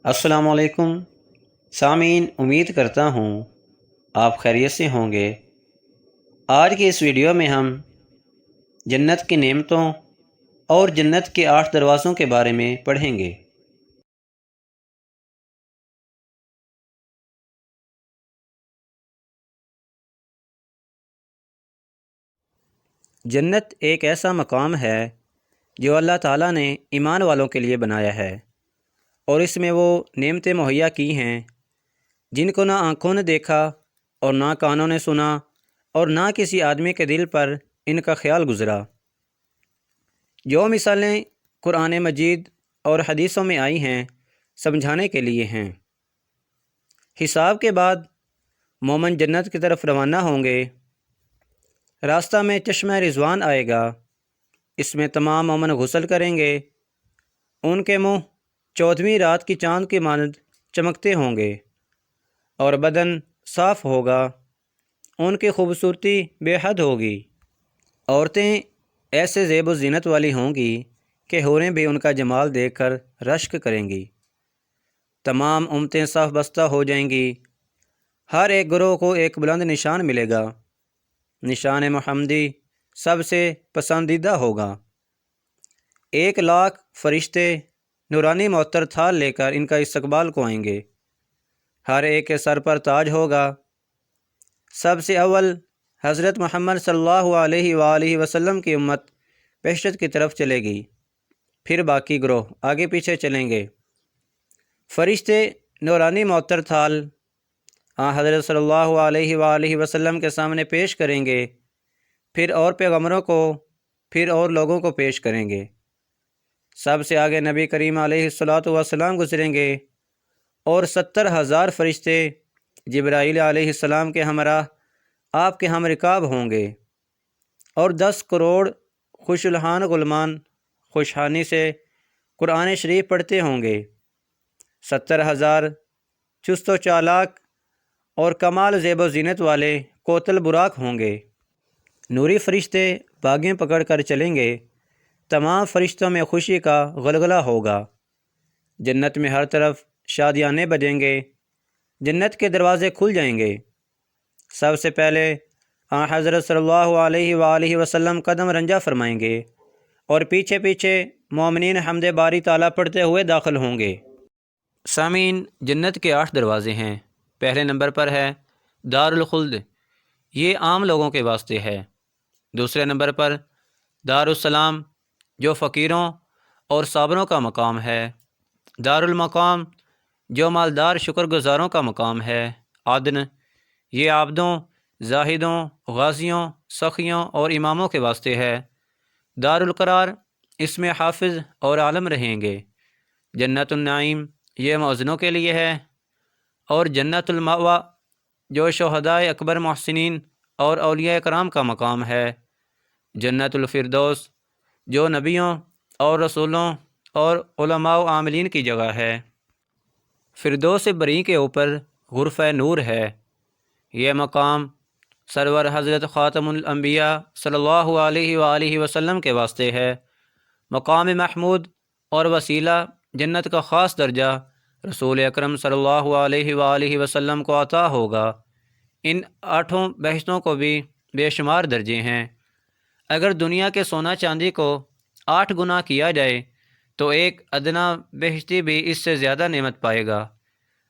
السلام علیکم سامعین، امید کرتا ہوں آپ خیریت سے ہوں گے۔ آج کی اس ویڈیو میں ہم جنت کی نعمتوں اور جنت کے 8 دروازوں کے بارے میں پڑھیں گے۔ جنت ایک ایسا مقام ہے جو اللہ تعالیٰ نے ایمان والوں کے لیے بنایا ہے، اور اس میں وہ نعمتیں مہیا کی ہیں جن کو نہ آنکھوں نے دیکھا اور نہ کانوں نے سنا اور نہ کسی آدمی کے دل پر ان کا خیال گزرا۔ جو مثالیں قرآن مجید اور حدیثوں میں آئی ہیں سمجھانے کے لیے ہیں۔ حساب کے بعد مومن جنت کی طرف روانہ ہوں گے۔ راستہ میں چشمہ رضوان آئے گا، اس میں تمام مومن غسل کریں گے۔ ان کے منہ 14ویں رات کی چاند کی مانند چمکتے ہوں گے اور بدن صاف ہوگا۔ ان کی خوبصورتی بے حد ہوگی۔ عورتیں ایسے زیب و زینت والی ہوں گی کہ حوریں بھی ان کا جمال دیکھ کر رشک کریں گی۔ تمام امتیں صف بستہ ہو جائیں گی۔ ہر ایک گروہ کو ایک بلند نشان ملے گا۔ نشان محمدی سب سے پسندیدہ ہوگا۔ 1,00,000 فرشتے نورانی معطر تھال لے کر ان کا استقبال کو آئیں گے۔ ہر ایک کے سر پر تاج ہوگا۔ سب سے اول حضرت محمد صلی اللہ علیہ وآلہ وسلم کی امت بہشت کی طرف چلے گی، پھر باقی گروہ آگے پیچھے چلیں گے۔ فرشتے نورانی معطر تھال حضرت صلی اللہ علیہ وآلہ وسلم کے سامنے پیش کریں گے، پھر اور پیغمبروں کو، پھر اور لوگوں کو پیش کریں گے۔ سب سے آگے نبی کریم علیہ الصلاۃ والسلام گزریں گے، اور 70,000 فرشتے جبرائیل علیہ السلام کے ہمراہ آپ کے ہم رکاب ہوں گے، اور 10 کروڑ خوش الحان غلمان خوشحانی سے قرآن شریف پڑھتے ہوں گے۔ 70,000 چست و چالاک اور کمال زیب و زینت والے کوتل براق ہوں گے۔ نوری فرشتے باگیں پکڑ کر چلیں گے۔ تمام فرشتوں میں خوشی کا غلغلہ ہوگا۔ جنت میں ہر طرف شادیانے بجیں گے۔ جنت کے دروازے کھل جائیں گے۔ سب سے پہلے حضرت صلی اللہ علیہ وآلہ وسلم قدم رنجہ فرمائیں گے، اور پیچھے پیچھے مومنین حمد باری تعالیٰ پڑھتے ہوئے داخل ہوں گے۔ سامعین، جنت کے 8 دروازے ہیں۔ پہلے نمبر پر ہے دار الخلد، یہ عام لوگوں کے واسطے ہے۔ دوسرے نمبر پر دار السلام، جو فقیروں اور صابروں کا مقام ہے۔ دار المقام، جو مالدار شکر گزاروں کا مقام ہے۔ عدن، یہ عابدوں، زاہدوں، غازیوں، سخیوں اور اماموں کے واسطے ہے۔ دار القرار، اس میں حافظ اور عالم رہیں گے۔ جنت النعیم، یہ مؤذنوں کے لیے ہے۔ اور جنت المأویٰ، جو شہدائے اکبر محسنین اور اولیاء کرام کا مقام ہے۔ جنت الفردوس، جو نبیوں اور رسولوں اور علماء و عاملین کی جگہ ہے۔ فردوس بری کے اوپر غرفہ نور ہے۔ یہ مقام سرور حضرت خاتم الانبیاء صلی اللہ علیہ وآلہ وسلم کے واسطے ہے۔ مقام محمود اور وسیلہ، جنت کا خاص درجہ رسول اکرم صلی اللہ علیہ وآلہ وسلم کو عطا ہوگا۔ ان 8 بہشتوں کو بھی بے شمار درجے ہیں۔ اگر دنیا کے سونا چاندی کو 8 گنا کیا جائے تو ایک ادنا بہشتی بھی اس سے زیادہ نعمت پائے گا۔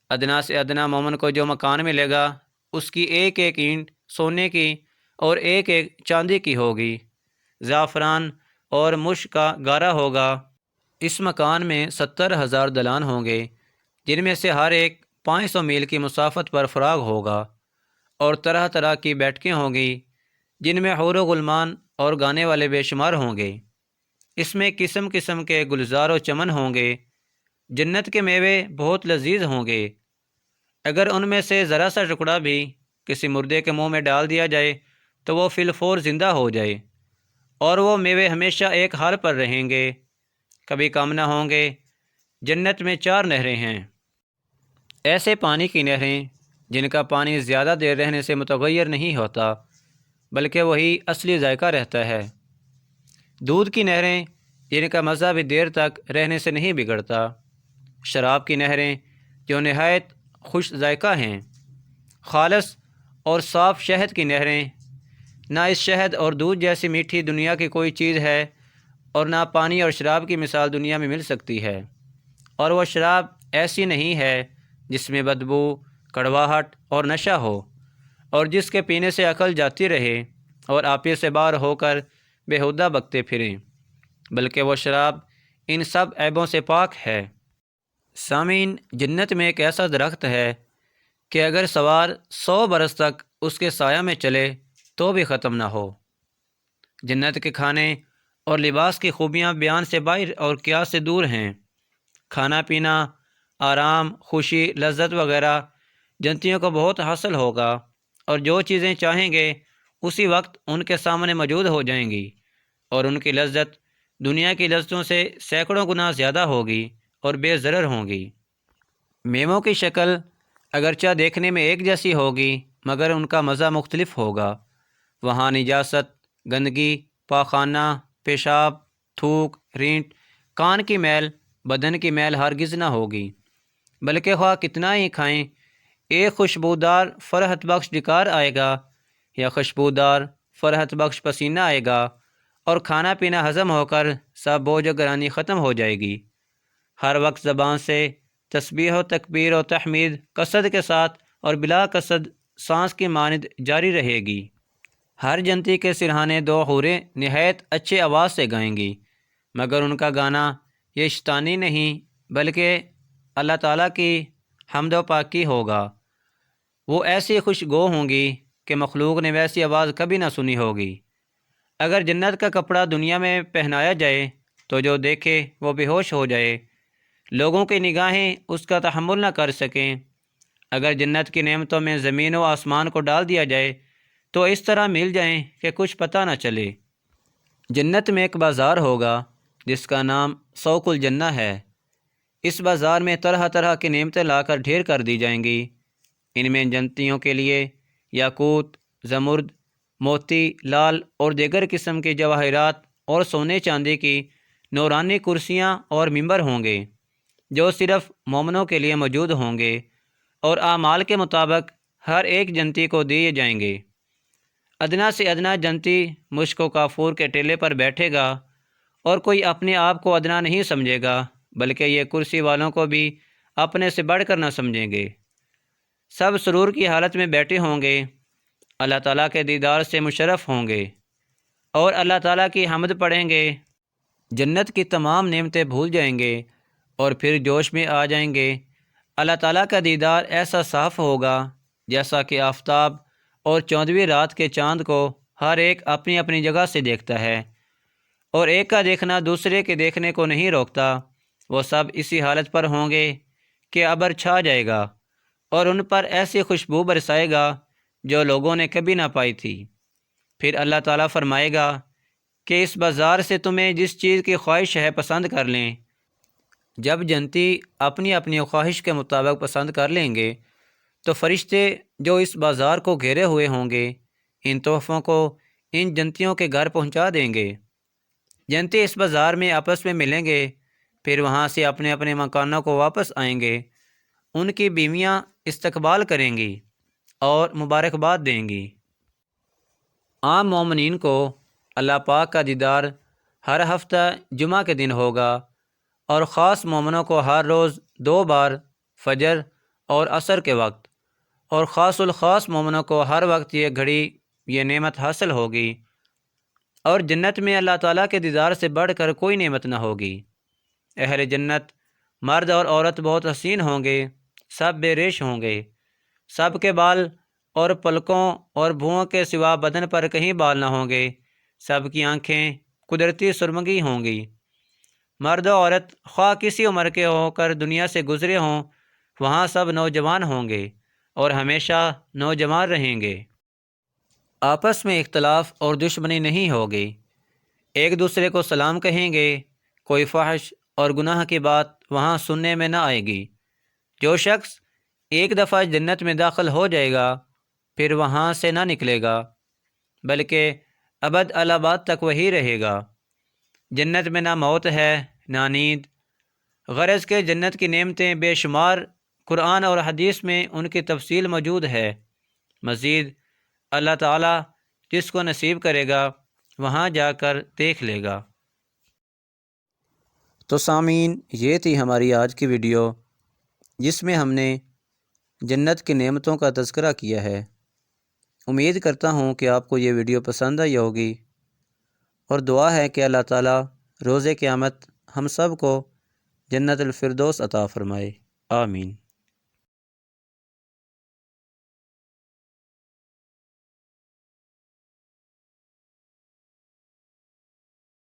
ادنا سے ادنا مومن کو جو مکان ملے گا، اس کی ایک ایک اینٹ سونے کی اور ایک ایک چاندی کی ہوگی۔ زعفران اور مشک کا گارا ہوگا۔ اس مکان میں 70,000 دلان ہوں گے، جن میں سے ہر ایک 500 میل کی مسافت پر فراغ ہوگا، اور طرح طرح کی بیٹھکیں ہوں گی جن میں حور و غلمان اور گانے والے بے شمار ہوں گے۔ اس میں قسم قسم کے گلزار و چمن ہوں گے۔ جنت کے میوے بہت لذیذ ہوں گے۔ اگر ان میں سے ذرا سا ٹکڑا بھی کسی مردے کے منہ میں ڈال دیا جائے تو وہ فی الفور زندہ ہو جائے، اور وہ میوے ہمیشہ ایک حال پر رہیں گے، کبھی کم نہ ہوں گے۔ جنت میں 4 نہریں ہیں، ایسے پانی کی نہریں جن کا پانی زیادہ دیر رہنے سے متغیر نہیں ہوتا، بلکہ وہی اصلی ذائقہ رہتا ہے۔ دودھ کی نہریں جن کا مزہ بھی دیر تک رہنے سے نہیں بگڑتا۔ شراب کی نہریں جو نہایت خوش ذائقہ ہیں، خالص اور صاف شہد کی نہریں۔ نہ اس شہد اور دودھ جیسی میٹھی دنیا کی کوئی چیز ہے، اور نہ پانی اور شراب کی مثال دنیا میں مل سکتی ہے۔ اور وہ شراب ایسی نہیں ہے جس میں بدبو، کڑواہٹ اور نشہ ہو، اور جس کے پینے سے عقل جاتی رہے اور آپے سے باہر ہو کر بیہودہ بکتے پھریں، بلکہ وہ شراب ان سب عیبوں سے پاک ہے۔ سامعین، جنت میں ایک ایسا درخت ہے کہ اگر سوار 100 برس تک اس کے سایہ میں چلے تو بھی ختم نہ ہو۔ جنت کے کھانے اور لباس کی خوبیاں بیان سے باہر اور قیاس سے دور ہیں۔ کھانا پینا، آرام، خوشی، لذت وغیرہ جنتیوں کو بہت حاصل ہوگا، اور جو چیزیں چاہیں گے اسی وقت ان کے سامنے موجود ہو جائیں گی، اور ان کی لذت دنیا کی لذتوں سے سینکڑوں گنا زیادہ ہوگی اور بے ضرر ہوں گی۔ میووں کی شکل اگرچہ دیکھنے میں ایک جیسی ہوگی، مگر ان کا مزہ مختلف ہوگا۔ وہاں نجاست، گندگی، پاخانہ، پیشاب، تھوک، رینٹ، کان کی میل، بدن کی میل ہرگز نہ ہوگی، بلکہ خواہ کتنا ہی کھائیں، ایک خوشبودار فرحت بخش ڈکار آئے گا یا خوشبودار فرحت بخش پسینہ آئے گا، اور کھانا پینا ہضم ہو کر سب بوجھ و گرانی ختم ہو جائے گی۔ ہر وقت زبان سے تسبیح و تکبیر و تحمید کثرت کے ساتھ اور بلا کسد سانس کی مانند جاری رہے گی۔ ہر جنتی کے سرہانے 2 حوریں نہایت اچھے آواز سے گائیں گی، مگر ان کا گانا یہ شیطانی نہیں بلکہ اللہ تعالیٰ کی حمد و پاکی ہوگا۔ وہ ایسی خوشگو ہوں گی کہ مخلوق نے ویسی آواز کبھی نہ سنی ہوگی۔ اگر جنت کا کپڑا دنیا میں پہنایا جائے تو جو دیکھے وہ بے ہوش ہو جائے، لوگوں کی نگاہیں اس کا تحمل نہ کر سکیں۔ اگر جنت کی نعمتوں میں زمین و آسمان کو ڈال دیا جائے تو اس طرح مل جائیں کہ کچھ پتہ نہ چلے۔ جنت میں ایک بازار ہوگا جس کا نام سوق الجنہ ہے۔ اس بازار میں طرح طرح کی نعمتیں لا کر ڈھیر کر دی جائیں گی۔ ان میں جنتیوں کے لیے یاقوت، زمرد، موتی، لال اور دیگر قسم کے جواہرات اور سونے چاندی کی نورانی کرسیاں اور ممبر ہوں گے، جو صرف مومنوں کے لیے موجود ہوں گے، اور اعمال کے مطابق ہر ایک جنتی کو دیے جائیں گے۔ ادنا سے ادنا جنتی مشک و کافور کے ٹیلے پر بیٹھے گا، اور کوئی اپنے آپ کو ادنا نہیں سمجھے گا، بلکہ یہ کرسی والوں کو بھی اپنے سے بڑھ کر نہ سمجھیں گے۔ سب سرور کی حالت میں بیٹھے ہوں گے، اللہ تعالیٰ کے دیدار سے مشرف ہوں گے، اور اللہ تعالیٰ کی حمد پڑھیں گے۔ جنت کی تمام نعمتیں بھول جائیں گے اور پھر جوش میں آ جائیں گے۔ اللہ تعالیٰ کا دیدار ایسا صاف ہوگا جیسا کہ آفتاب اور 14ویں رات کے چاند کو ہر ایک اپنی اپنی جگہ سے دیکھتا ہے، اور ایک کا دیکھنا دوسرے کے دیکھنے کو نہیں روکتا۔ وہ سب اسی حالت پر ہوں گے کہ ابر چھا جائے گا اور ان پر ایسی خوشبو برسائے گا جو لوگوں نے کبھی نہ پائی تھی۔ پھر اللہ تعالیٰ فرمائے گا کہ اس بازار سے تمہیں جس چیز کی خواہش ہے پسند کر لیں۔ جب جنتی اپنی اپنی خواہش کے مطابق پسند کر لیں گے تو فرشتے جو اس بازار کو گھیرے ہوئے ہوں گے ان تحفوں کو ان جنتیوں کے گھر پہنچا دیں گے۔ جنتی اس بازار میں آپس میں ملیں گے، پھر وہاں سے اپنے اپنے مکانوں کو واپس آئیں گے۔ ان کی بیویاں استقبال کریں گی اور مبارکباد دیں گی۔ عام مومنین کو اللہ پاک کا دیدار ہر ہفتہ جمعہ کے دن ہوگا، اور خاص مومنوں کو ہر روز 2 بار، فجر اور عصر کے وقت، اور خاص الخاص مومنوں کو ہر وقت یہ گھڑی یہ نعمت حاصل ہوگی۔ اور جنت میں اللہ تعالیٰ کے دیدار سے بڑھ کر کوئی نعمت نہ ہوگی۔ اہل جنت مرد اور عورت بہت حسین ہوں گے، سب بے ریش ہوں گے، سب کے بال اور پلکوں اور بھوؤں کے سوا بدن پر کہیں بال نہ ہوں گے، سب کی آنکھیں قدرتی سرمگی ہوں گی۔ مرد و عورت خواہ کسی عمر کے ہو کر دنیا سے گزرے ہوں، وہاں سب نوجوان ہوں گے اور ہمیشہ نوجوان رہیں گے۔ آپس میں اختلاف اور دشمنی نہیں ہوگی، ایک دوسرے کو سلام کہیں گے، کوئی فحش اور گناہ کی بات وہاں سننے میں نہ آئے گی۔ جو شخص ایک دفعہ جنت میں داخل ہو جائے گا پھر وہاں سے نہ نکلے گا، بلکہ ابد الآباد تک وہی رہے گا۔ جنت میں نہ موت ہے نہ نیند، غرض کہ جنت کی نعمتیں بے شمار قرآن اور حدیث میں ان کی تفصیل موجود ہے۔ مزید اللہ تعالیٰ جس کو نصیب کرے گا وہاں جا کر دیکھ لے گا۔ تو سامعین، یہ تھی ہماری آج کی ویڈیو جس میں ہم نے جنت کی نعمتوں کا تذکرہ کیا ہے۔ امید کرتا ہوں کہ آپ کو یہ ویڈیو پسند آئی ہوگی، اور دعا ہے کہ اللہ تعالیٰ روز قیامت ہم سب کو جنت الفردوس عطا فرمائے۔ آمین۔